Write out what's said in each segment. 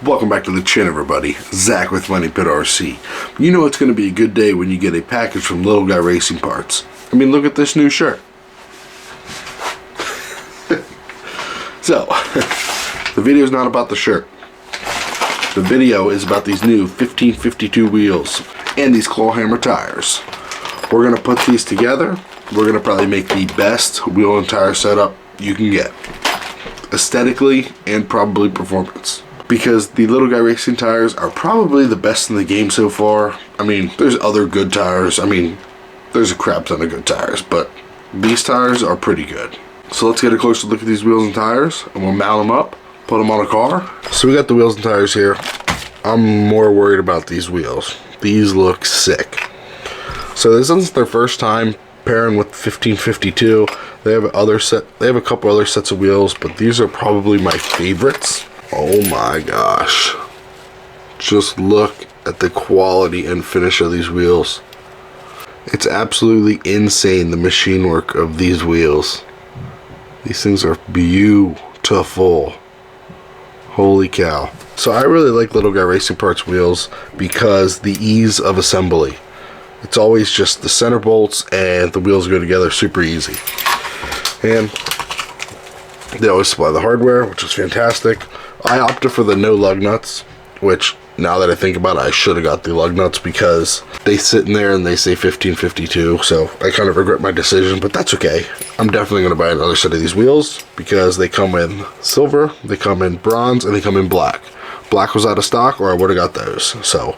Welcome back to the chin, everybody. Zach with Money Pit RC. You know it's going to be a good day when you get a package from Little Guy Racing Parts. I mean, look at this new shirt. So, the video is not about the shirt. The video is about these new 1552 wheels and these claw hammer tires. We're going to put these together. We're going to probably make the best wheel and tire setup you can get. Aesthetically and probably performance. Because the Little Guy Racing tires are probably the best in the game so far. I mean, there's other good tires. I mean, there's a crap ton of good tires, but these tires are pretty good. So let's get a closer look at these wheels and tires, and we'll mount them up, put them on a car. So we got the wheels and tires here. I'm more worried about these wheels. These look sick. So this isn't their first time pairing with 1552. They have a couple other sets of wheels, but these are probably my favorites. Oh my gosh. Just look at the quality and finish of these wheels. It's absolutely insane, the machine work of these wheels. These things are beautiful. Holy cow. So I really like Little Guy Racing Parts wheels because the ease of assembly. It's always just the center bolts and the wheels go together super easy. And they always supply the hardware, which is fantastic. I opted for the no lug nuts, which now that I think about it, I should have got the lug nuts because they sit in there and they say 1552, so I kind of regret my decision, but that's okay. I'm definitely going to buy another set of these wheels because they come in silver, they come in bronze, and they come in black. Black was out of stock or I would have got those. So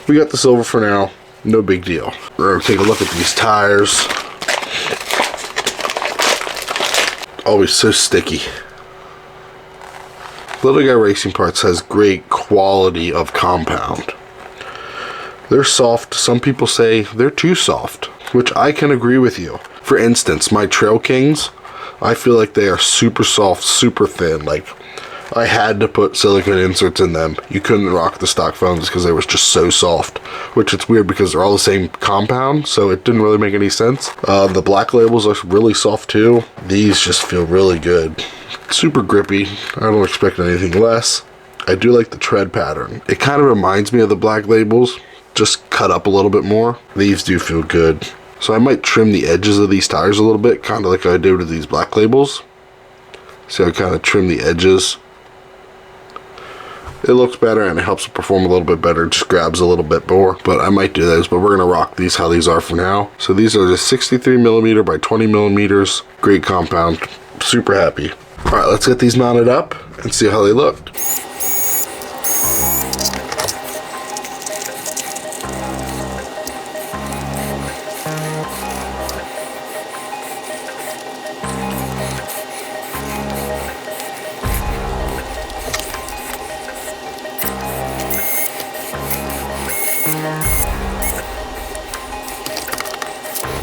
we got the silver for now, no big deal. We're going to take a look at these tires. Always so sticky. Little Guy Racing Parts has great quality of compound. They're soft. Some people say they're too soft, which I can agree with you. For instance, my Trail Kings, I feel like they are super soft, super thin. Like, I had to put silicone inserts in them. You couldn't rock the stock foams because they was just so soft, which it's weird because they're all the same compound, so it didn't really make any sense. The black labels are really soft too. These just feel really good. Super grippy. I don't expect anything less. I do like the tread pattern. It kind of reminds me of the black labels, just cut up a little bit more. These do feel good. So I might trim the edges of these tires a little bit, kind of like I did with these black labels. So I kind of trim the edges. It looks better and it helps it perform a little bit better. It just grabs a little bit more, but I might do those, but we're gonna rock these how these are for now. So these are just 63 millimeter by 20 millimeters. Great compound. Super happy. All right, let's get these mounted up and see how they looked.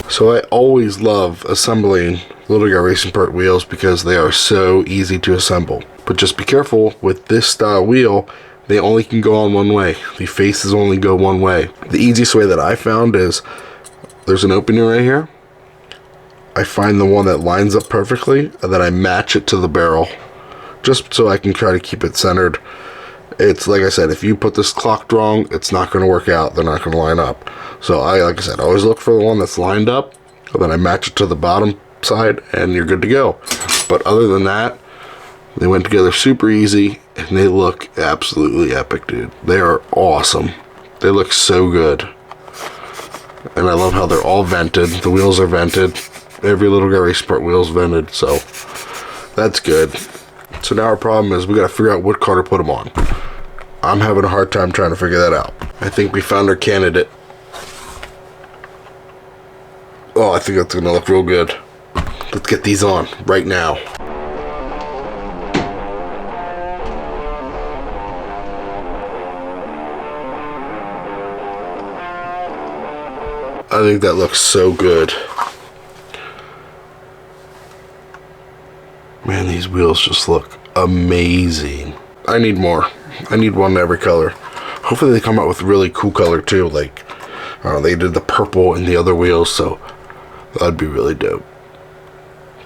So I always love assembling Little Guy Racing Part wheels because they are so easy to assemble. But just be careful with this style wheel, they only can go on one way. The faces only go one way. The easiest way that I found is there's an opening right here. I find the one that lines up perfectly and then I match it to the barrel just so I can try to keep it centered. It's like I said, if you put this clocked wrong, it's not going to work out. They're not going to line up. So like I said, always look for the one that's lined up, and then I match it to the bottom side, and you're good to go. But other than that, they went together super easy, and they look absolutely epic, dude. They are awesome. They look so good. And I love how they're all vented. The wheels are vented. Every Little Guy Racing Part wheel is vented, so that's good. So now our problem is we got to figure out what car to put them on. I'm having a hard time trying to figure that out. I think we found our candidate. Oh, I think that's gonna look real good. Let's get these on right now. I think that looks so good. Man, these wheels just look amazing. I need more. I need one in every color. Hopefully they come out with really cool color too. Like, they did the purple in the other wheels, so that'd be really dope.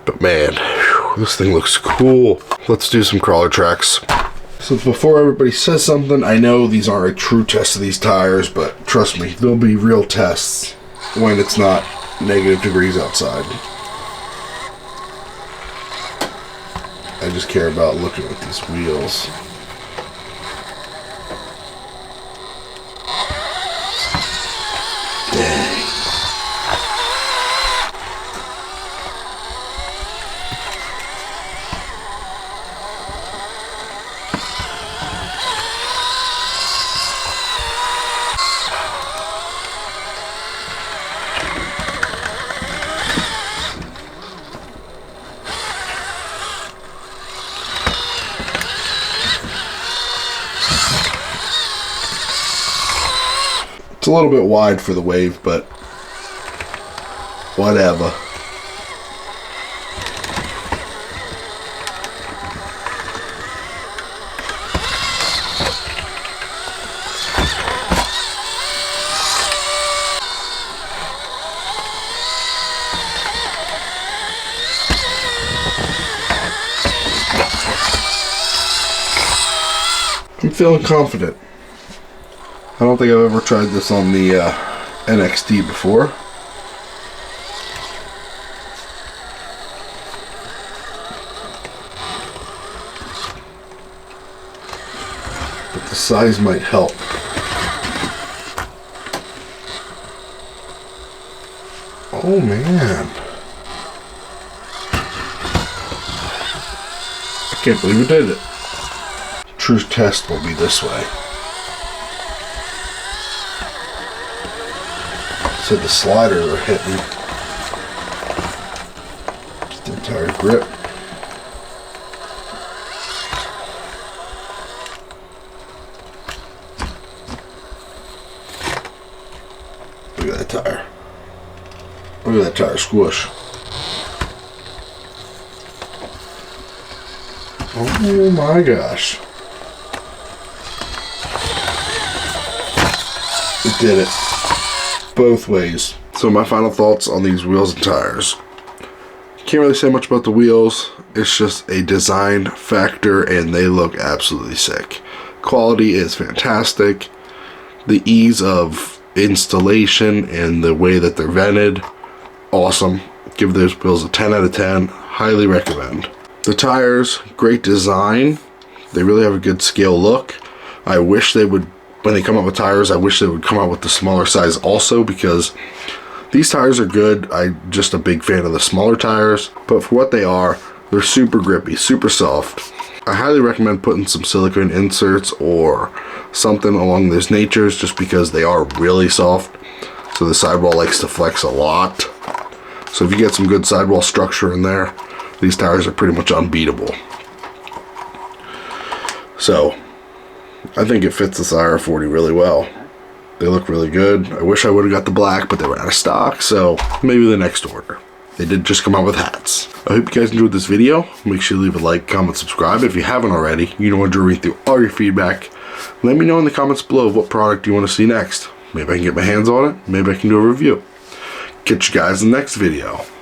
But man, whew, this thing looks cool. Let's do some crawler tracks. So before everybody says something, I know these aren't a true test of these tires, but trust me, there'll be real tests when it's not negative degrees outside. I just care about looking at these wheels. Dang. It's a little bit wide for the wave, but whatever. I'm feeling confident. I don't think I've ever tried this on the NXT before. But the size might help. Oh man. I can't believe we did it. True test will be this way. So the sliders are hitting. Just the entire grip. Look at that tire. Look at that tire squish. Oh my gosh. It did it. Both ways. So my final thoughts on these wheels and tires. Can't really say much about the wheels. It's just a design factor and they look absolutely sick. Quality is fantastic. The ease of installation and the way that they're vented, awesome. Give those wheels a 10 out of 10. Highly recommend. The tires, great design. They really have a good scale look. I wish they would, when they come out with tires, I wish they would come out with the smaller size also, because these tires are good. I'm just a big fan of the smaller tires, but for what they are, they're super grippy, super soft. I highly recommend putting some silicone inserts or something along those natures, just because they are really soft. So the sidewall likes to flex a lot. So if you get some good sidewall structure in there, these tires are pretty much unbeatable. So I think it fits this IR40 really well. They look really good. I wish I would have got the black, but they were out of stock, so maybe the next order. They did just come out with hats. I hope you guys enjoyed this video. Make sure you leave a like, comment, subscribe. If you haven't already, you know, to read through all your feedback. Let me know in the comments below what product you want to see next. Maybe I can get my hands on it. Maybe I can do a review. Catch you guys in the next video.